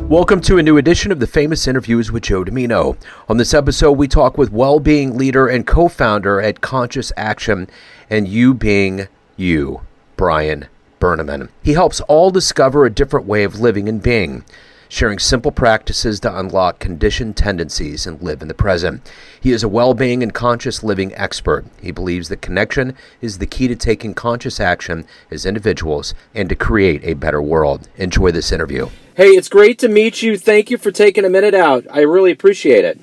Welcome to a new edition of the Famous Interviews with Joe Dimino. On this episode, we talk with Wellbeing leader and co-founder at Conscious Action, and you being you, Brian Berneman. He helps all discover a different way of living and being, sharing simple practices to unlock conditioned tendencies and live in the present. He is a well-being and conscious living expert. He believes that connection is the key to taking conscious action as individuals and to create a better world. Enjoy this interview. Hey, it's great to meet you. Thank you for taking a minute out. I really appreciate it.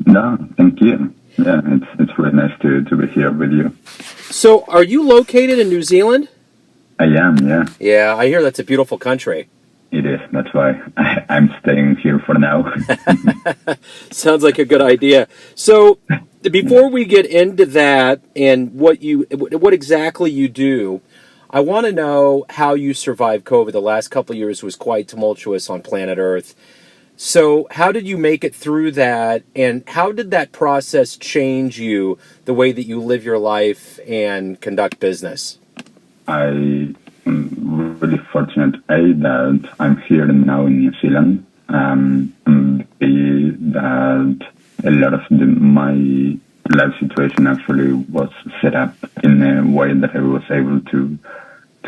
No, thank you. Yeah, it's really nice to be here with you. So, are you located in New Zealand? I am, yeah. Yeah, I hear that's a beautiful country. It is. That's why I'm staying here for now. Sounds like a good idea. So, before we get into that and what exactly you do, I want to know how you survived COVID. The last couple of years was quite tumultuous on planet Earth. So, how did you make it through that, and how did that process change you, the way that you live your life and conduct business? I'm really fortunate, that I'm here now in New Zealand, B, that a lot of my life situation actually was set up in a way that I was able to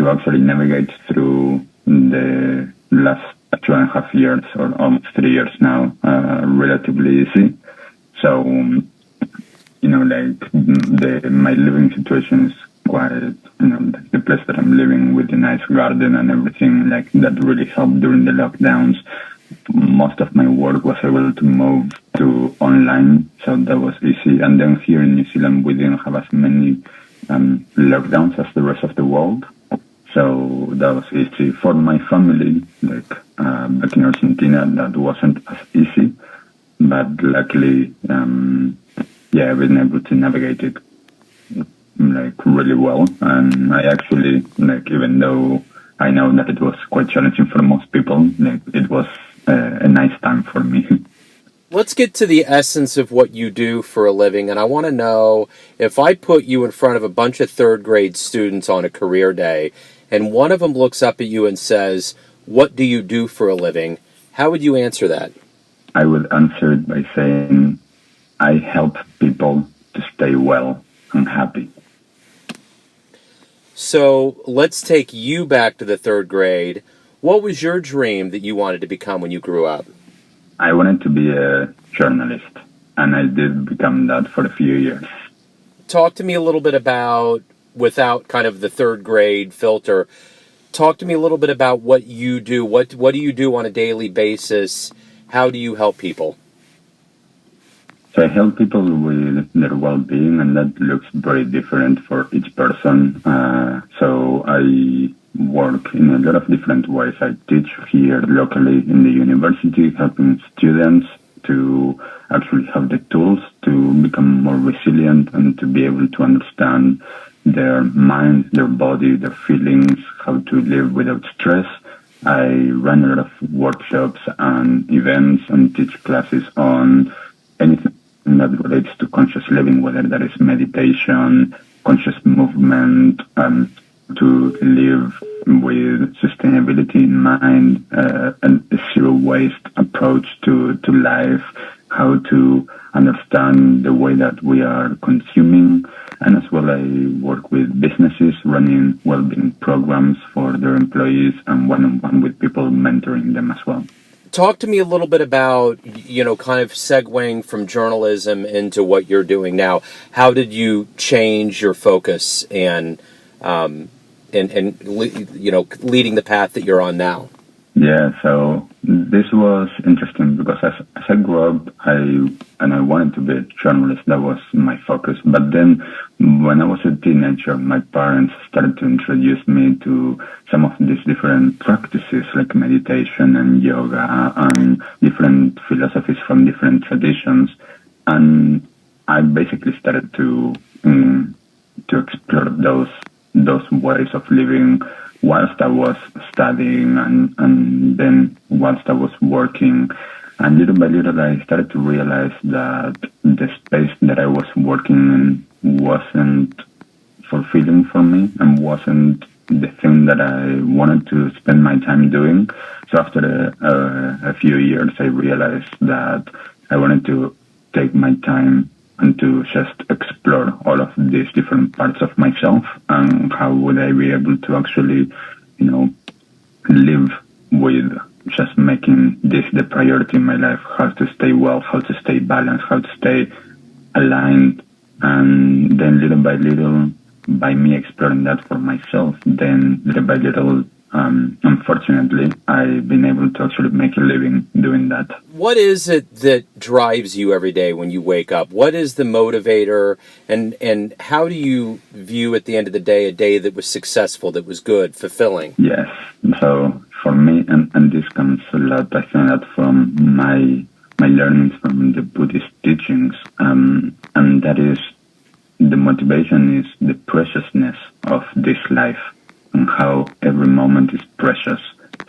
actually navigate through the last 2.5 years or almost 3 years now, relatively easy. So, my living situation is quite, the place that I'm living with a nice garden and everything, that really helped during the lockdowns. Most of my work was able to move to online, so that was easy. And then here in New Zealand, we didn't have as many lockdowns as the rest of the world. So that was easy. For my family, back in Argentina, that wasn't as easy. But luckily, I've been able to navigate it really well. And I actually, even though I know that it was quite challenging for most people, it was a nice time for me. Let's get to the essence of what you do for a living, and I want to know, if I put you in front of a bunch of third grade students on a career day, and one of them looks up at you and says, "What do you do for a living?" how would you answer that? I would answer it by saying, I help people to stay well and happy. So let's take you back to the third grade. What was your dream that you wanted to become when you grew up? I wanted to be a journalist, and I did become that for a few years. Talk to me a little bit about, without kind of the third grade filter, talk to me a little bit about what you do. What do you do on a daily basis? How do you help people? So I help people with their well-being, and that looks very different for each person. So I work in a lot of different ways. I teach here locally in the university, helping students to actually have the tools to become more resilient and to be able to understand their mind, their body, their feelings, how to live without stress. I run a lot of workshops and events and teach classes on anything that relates to conscious living, whether that is meditation, conscious movement, to live with sustainability in mind, and a zero-waste approach to life, how to understand the way that we are consuming. And as well, I work with businesses running well-being programs for their employees and one-on-one with people, mentoring them as well. Talk to me a little bit about, kind of segueing from journalism into what you're doing now. How did you change your focus and leading the path that you're on now? Yeah, so this was interesting because as I grew up, I wanted to be a journalist. That was my focus. But then when I was a teenager, my parents started to introduce me to some of these different practices like meditation and yoga and different philosophies from different traditions. And I basically started to explore those ways of living whilst I was studying and then whilst I was working. And little by little, I started to realize that the space that I was working in wasn't fulfilling for me and wasn't the thing that I wanted to spend my time doing. So after a few years, I realized that I wanted to take my time and to just explore all of these different parts of myself, and how would I be able to actually, live with just making this the priority in my life, how to stay well, how to stay balanced, how to stay aligned. And then little by little, by me exploring that for myself, then little by little, unfortunately, I've been able to actually make a living doing that. What is it that drives you every day when you wake up? What is the motivator, and how do you view at the end of the day a day that was successful, that was good, fulfilling? Yes. So for me, and this comes a lot, I think, that from my learnings from the Buddhist teachings, and that is the motivation is the preciousness of this life and how every moment is precious.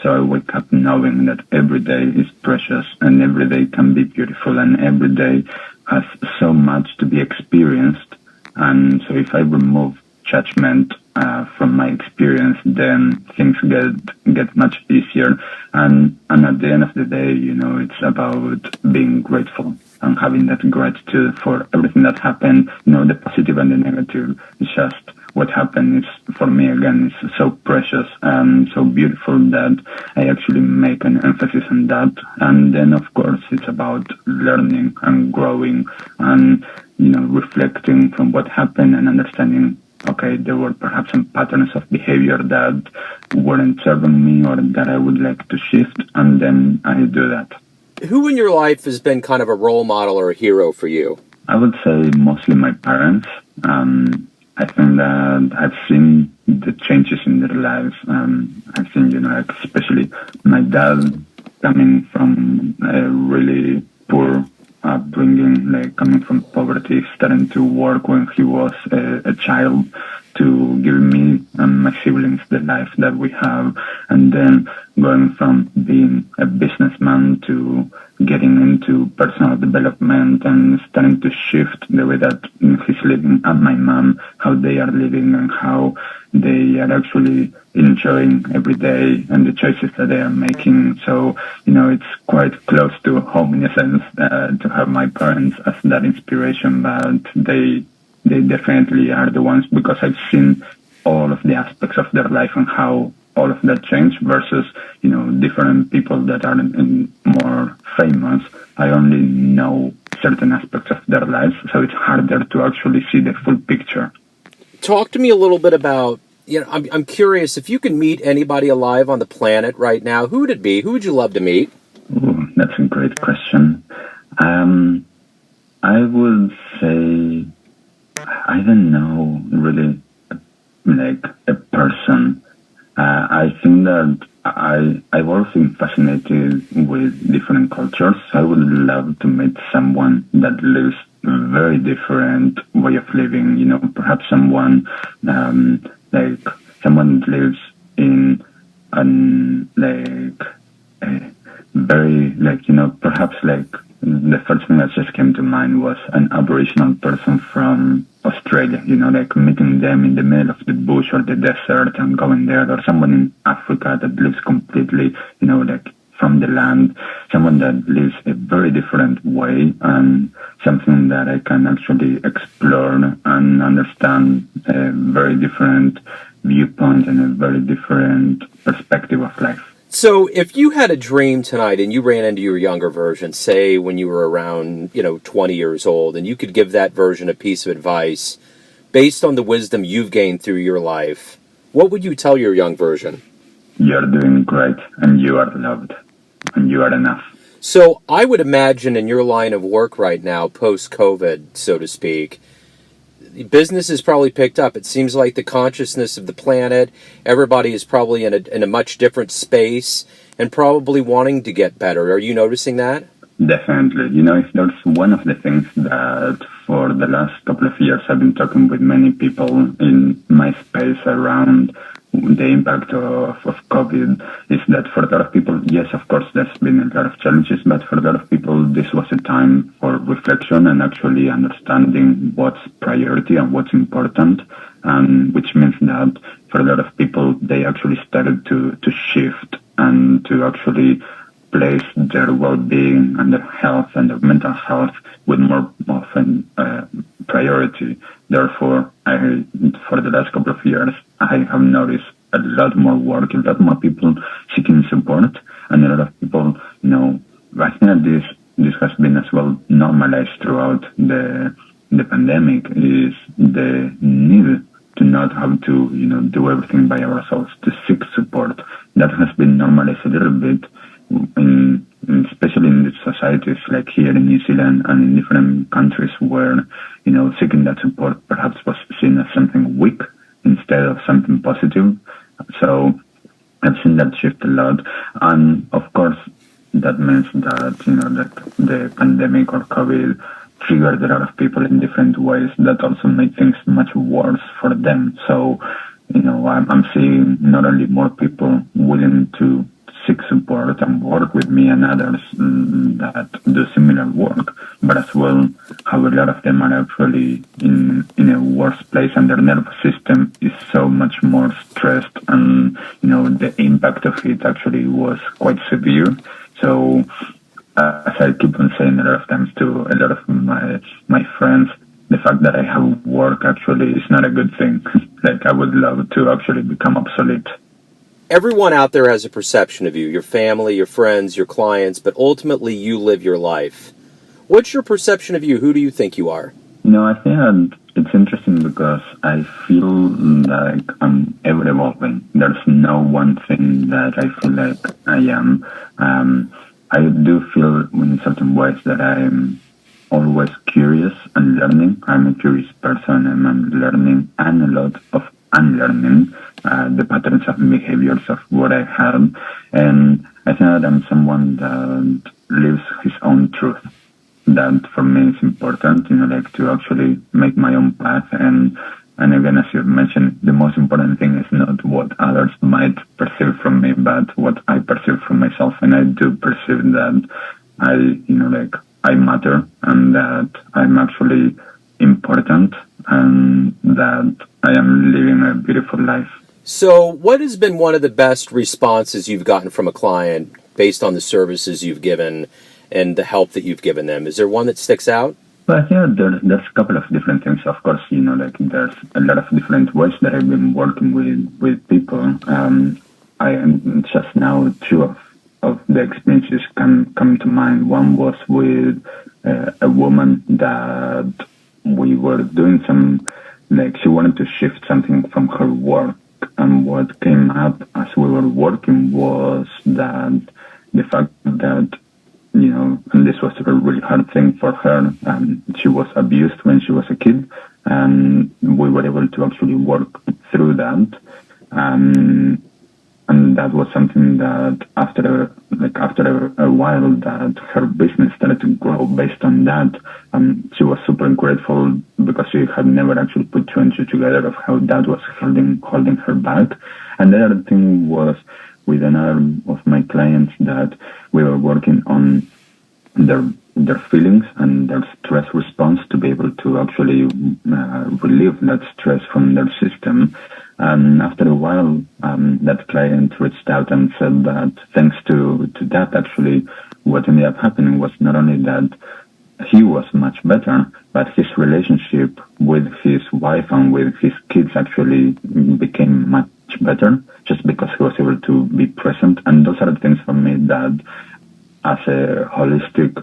So I wake up knowing that every day is precious and every day can be beautiful and every day has so much to be experienced. And so if I remove judgment from my experience, then things get much easier. And at the end of the day, it's about being grateful and having that gratitude for everything that happened. The positive and the negative. It's just what happened is, for me, again, is so precious and so beautiful that I actually make an emphasis on that. And then, of course, it's about learning and growing and, reflecting from what happened and understanding, okay, there were perhaps some patterns of behavior that weren't serving me or that I would like to shift, and then I do that. Who in your life has been kind of a role model or a hero for you? I would say mostly my parents. I think that I've seen the changes in their lives. I've seen, especially my dad coming from a really poor upbringing, coming from poverty, starting to work when he was a child, to give me and my siblings the life that we have, and then going from being a businessman to getting into personal development and starting to shift the way that he's living and my mom, how they are living and how they are actually enjoying every day and the choices that they are making. So, it's quite close to home in a sense to have my parents as that inspiration, but they definitely are the ones, because I've seen all of the aspects of their life and how all of that changed versus, different people that are more famous. I only know certain aspects of their lives, so it's harder to actually see the full picture. Talk to me a little bit about, I'm curious, if you can meet anybody alive on the planet right now, who would it be? Who would you love to meet? Ooh, that's a great question. I would say, I don't know, really, like a person. I think that I've always been fascinated with different cultures. I would love to meet someone that lives a very different way of living. Perhaps someone someone that lives in very perhaps the first thing that just came to mind was an Aboriginal person from Australia, meeting them in the middle of the bush or the desert and going there, or someone in Africa that lives completely, from the land, someone that lives a very different way, and something that I can actually explore and understand a very different viewpoint and a very different perspective of life. So if you had a dream tonight and you ran into your younger version, say when you were around, 20 years old, and you could give that version a piece of advice based on the wisdom you've gained through your life, what would you tell your young version? You're doing great, and you are loved, and you are enough. So I would imagine in your line of work right now, post-COVID, so to speak, business is probably picked up. It seems like the consciousness of the planet, everybody is probably in a much different space and probably wanting to get better. Are you noticing that? Definitely. If there's one of the things that for the last couple of years I've been talking with many people in my space around the impact of COVID, is that for a lot of people, yes, of course, there's been a lot of challenges, but for a lot of people, this was a time for reflection and actually understanding what's priority and what's important. which means that for a lot of people, they actually started to shift and to actually place their well-being and their health and their mental health with more often priority. Therefore, for the last couple of years, I have noticed a lot more work, a lot more people seeking support, and a lot of people, I think that this has been as well normalized throughout the pandemic, is the need to not have to, do everything by ourselves, to seek support. That has been normalized a little bit, especially in the societies like here in New Zealand and in different countries where, seeking that support perhaps was seen as something weak instead of something positive. So I've seen that shift a lot. And of course, that means that, that the pandemic or COVID triggered a lot of people in different ways that also made things much worse for them. So, I'm seeing not only more people willing to seek support and work with me and others that do similar work, but as well how a lot of them are actually in a worse place, and their nervous system is so much more stressed, and the impact of it actually was quite severe. So as I keep on saying a lot of times to a lot of my friends, the fact that I have work actually is not a good thing. Like, I would love to actually become obsolete. Everyone out there has a perception of you, your family, your friends, your clients, but ultimately you live your life. What's your perception of you? Who do you think you are? I think that it's interesting because I feel like I'm ever evolving. There's no one thing that I feel like I am. I do feel in certain ways that I'm always curious and learning. I'm a curious person, and I'm learning and a lot of unlearning the patterns of behaviors of what I had. And I think that I'm someone that lives his own truth. That for me is important, like to actually make my own path. And again, as you mentioned, the most important thing is not what others might perceive from me, but what I perceive from myself. And I do perceive that I matter, and that I'm actually important, and that I am living a beautiful life. So what has been one of the best responses you've gotten from a client based on the services you've given and the help that you've given them? Is there one that sticks out? Well, I think there's a couple of different things. Of course, there's a lot of different ways that I've been working with people. I am just now two of the experiences come to mind. One was with a woman that we were doing she wanted to shift something from her work. And what came up as we were working was that the fact that, and this was a really hard thing for her, she was abused when she was a kid, and we were able to actually work through that. And that was something that after a while, that her business started to grow based on that. She was super grateful because she had never actually put two and two together of how that was holding her back. And the other thing was with another of my clients that we were working on their feelings and their stress response to be able to actually relieve that stress from their system. And after a while, that client reached out and said that thanks to that, actually, what ended up happening was not only that he was much better, but his relationship with his wife and with his kids actually became much better just because he was able to be present. And those are the things for me that, as a holistic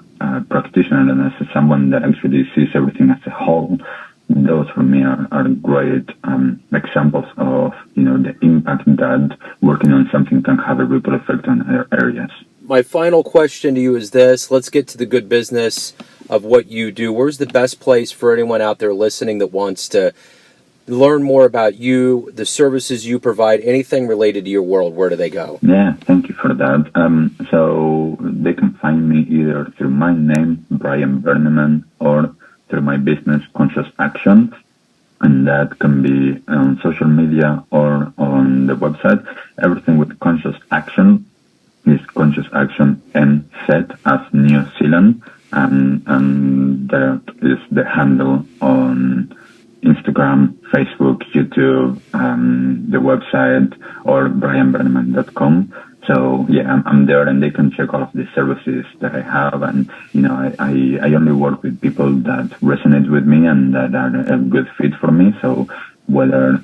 practitioner and as someone that actually sees everything as a whole, those for me are great examples of the impact that working on something can have a ripple effect on other areas. My final question to you is this. Let's get to the good business of what you do. Where's the best place for anyone out there listening that wants to learn more about you, the services you provide, anything related to your world? Where do they go? Yeah, thank you for that. So they can find me either through my name, Brian Berneman, or through my business, Conscious Action. And that can be on social media or on the website. Everything with Conscious Action is Conscious Action NZ as New Zealand. And that is the handle on Instagram, Facebook, YouTube, YouTube, the website, or brianberneman.com. So yeah, I'm there, and they can check all of the services that I have. And I only work with people that resonate with me and that are a good fit for me. So whether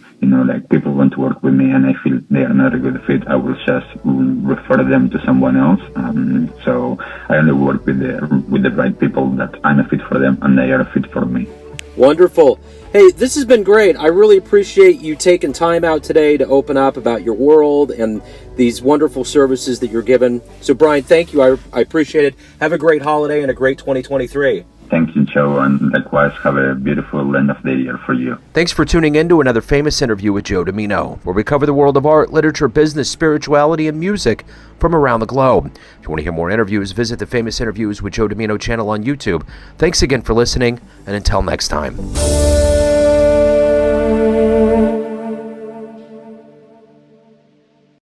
people want to work with me and I feel they are not a good fit, I will just refer them to someone else. So I only work with the right people that I'm a fit for them and they are a fit for me. Wonderful. Hey, this has been great. I really appreciate you taking time out today to open up about your world and these wonderful services that you're given. So, Brian, thank you. I appreciate it. Have a great holiday and a great 2023. Thank you, Joe, and likewise, have a beautiful end of the year for you. Thanks for tuning in to another famous interview with Joe Dimino, where we cover the world of art, literature, business, spirituality, and music from around the globe. If you want to hear more interviews, visit the Famous Interviews with Joe Dimino channel on YouTube. Thanks again for listening, and until next time.